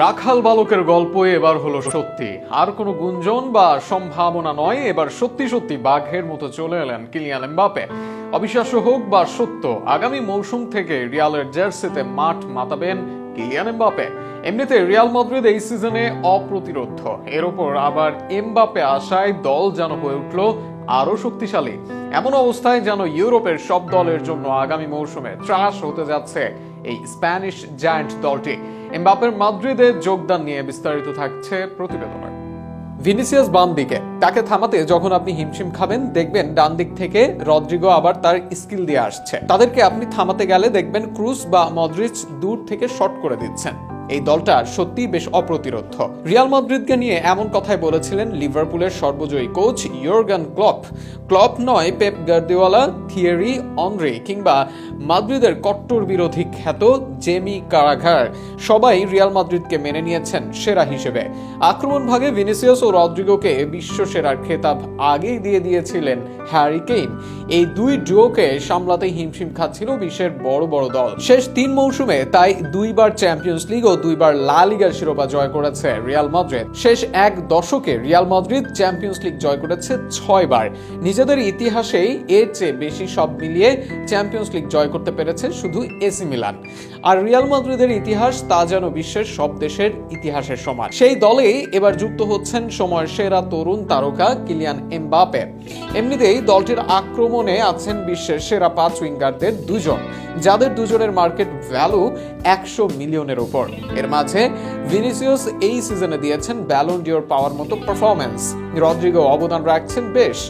রাখাল বালকের গল্প এবার হলো সত্যি, আর কোনো গুঞ্জন বা সম্ভাবনা নয়। এবার সত্যি সত্যি বাঘের মতো চলে এলেন কিলিয়ান এমবাপে। অবিশ্বাস্য হোক বা সত্য, আগামী মৌসুম থেকে রিয়ালের জার্সিতে মাঠ মাতাবেন কিলিয়ান এমবাপে। এমনিতে রিয়াল মাদ্রিদ এই সিজনে অপ্রতিরোধ্য, এর ওপর আবার এমবাপে আসায় দল যেন হয়ে উঠল আরো শক্তিশালী। এমন অবস্থায় যেন ইউরোপের সব দলের জন্য আগামী মৌসুমে ত্রাস হতে যাচ্ছে এই স্প্যানিশ জায়ান্ট দলটি। এমবাপের মাদ্রিদে যোগদান নিয়ে বিস্তারিত থাকছে প্রতিবেদনে। ভিনিসিয়াস বাম দিকে, তাকে থামাতে যখন আপনি হিমশিম খাবেন, দেখবেন ডান দিক থেকে রদ্রিগো আবার তার স্কিল দিয়ে আসছে। তাদেরকে আপনি থামাতে গেলে দেখবেন ক্রুস বা মডরিচ দূর থেকে শট করে দিচ্ছেন। এই দলটা সত্যি বেশ অপ্রতিরোধ্য। রিয়াল মাদ্রিদকে নিয়ে এমন কথাই বলেছিলেন লিভারপুলের সর্বজয়ী কোচ ইয়র্গান ক্লপ। ক্লপ নয়, পেপ গার্দিওলা, থিয়েরি অনরি কিংবা মাদ্রিদের কট্টর বিরোধী খ্যাত জেমি কারাঘার সবাই রিয়াল মাদ্রিদকে মেনে নিয়েছেন সেরা হিসেবে। আক্রমণ ভাগে ভিনিসিয়াস ও রদ্রিগোকে বিশ্ব সেরার খেতাব আগেই দিয়ে দিয়েছিলেন হ্যারি কেইন। এই দুই ডুয়োকে সামলাতে হিমশিম খাচ্ছিল বিশ্বের বড় বড় দল। শেষ 3 মৌসুমে তাই 2বার চ্যাম্পিয়ন্স লিগ ও 2বার লা লিগার শিরোপা জয় করেছে রিয়াল মাদ্রিদ। শেষ 1 দশকে রিয়াল মাদ্রিদ চ্যাম্পিয়ন্স লিগ জয় করেছে 6 বার। নিজেদের ইতিহাসেই এর চেয়ে বেশি সব মিলিয়ে চ্যাম্পিয়ন্স লিগ জয় করতে পেরেছে শুধু এসি মিলান। আর রিয়াল মাদ্রিদের ইতিহাস তা যেন বিশ্বের সব দেশের ইতিহাসের সমান। সেই দলেই এবার যুক্ত হচ্ছেন সময়ের সেরা তরুণ তারকা কিলিয়ান এমবাপে। এমনিতেই দলটির আক্রমণে আছেন বিশ্বের সেরা 5 উইঙ্গারদের দুজন, যাদের দুজনের মার্কেট ভ্যালু 100 মিলিয়নের উপর। এর মাঝে ভিনিসিয়াস এই সিজনে দিয়েছেন ব্যালন ডিওর পাওয়ার মতো পারফরম্যান্স। রদ্রিগো অবদান রাখছেন বেশ।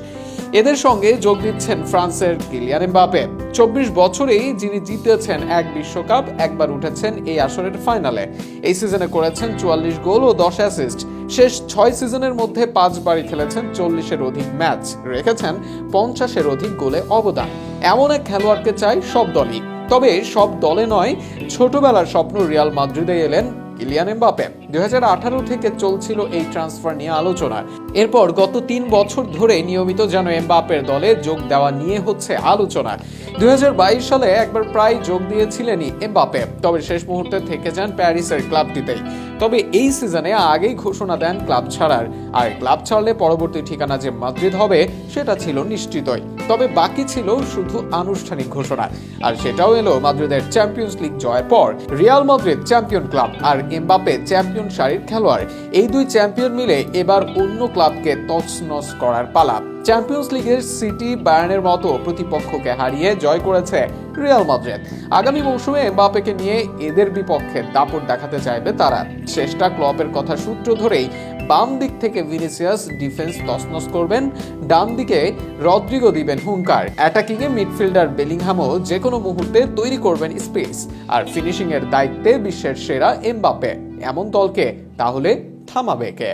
এদের সঙ্গে যোগ দিচ্ছেন ফ্রান্সের কিলিয়ান এমবাপে। 24 বছরেই যিনি জিতেছেন 1 বিশ্বকাপ, একবার উঠেছেন এই আসরের ফাইনালে। এই সিজনে করেছেন 44 গোল ও 10 অ্যাসিস্ট। শেষ 6 সিজনের মধ্যে 5 বারই খেলেছেন 40-এর অধিক ম্যাচ, রেখেছেন 50-এর অধিক গোলে অবদান। এমন এক খেলোয়াড়কে চাই সব দলই। তবে সব দলে নয়, ছোটবেলার স্বপ্ন রিয়াল মাদ্রিদে এলেন কিলিয়ান এমবাপে। 2018 থেকে চলছিল এই ট্রান্সফার নিয়ে আলোচনা। এরপর গত 3 বছর ধরে নিয়মিত যেন এমবাপের দলে যোগ দেওয়া নিয়ে হচ্ছে আলোচনা। 2022 সালে একবার প্রায় যোগ দিয়েছিলেনই এমবাপে, তবে শেষ মুহূর্তে থেকে যান প্যারিসের ক্লাবটিতেই। তবে এই সিজনে আগেই ঘোষণা দেন ক্লাব ছাড়ার, আর ক্লাব ছাড়লে পরবর্তী ঠিকানা যে মাদ্রিদ হবে সেটা ছিল নিশ্চিতই। তবে বাকি ছিল শুধু আনুষ্ঠানিক ঘোষণা, আর সেটাও এলো মাদ্রিদের চ্যাম্পিয়ন্স লিগ জয়ের পর। রিয়াল মাদ্রিদ চ্যাম্পিয়ন ক্লাব আর এমবাপে চ্যাম্পিয়ন সারির খেলোয়াড়। এই দুই চ্যাম্পিয়ন মিলে এবার অন্য ক্লাবকে তছনছ করার পালা। চ্যাম্পিয়ন্স লিগের সিটি, বায়ার্নের মতো প্রতিপক্ষকে হারিয়ে জয় করেছে রিয়াল মাদ্রিদ। আগামী মৌসুমে এমবাপেকে নিয়ে এদের বিপক্ষে দাপট দেখাতে চাইবে তারা। শেষটা ক্লপের কথা সূত্র ধরেই বাম দিক থেকে ভিনিসিয়াস ডিফেন্স তছনছ করবেন, ডান দিকে রদ্রিগো দিবেন হুঙ্কার। অ্যাটাকিং এ মিডফিল্ডার বেলিংহামও যে কোনো মুহূর্তে তৈরি করবেন স্পেস। আর ফিনিশিং এর দায়িত্বে বিশ্বের সেরা এমবাপে। এমন দলকে তাহলে থামাবে কে?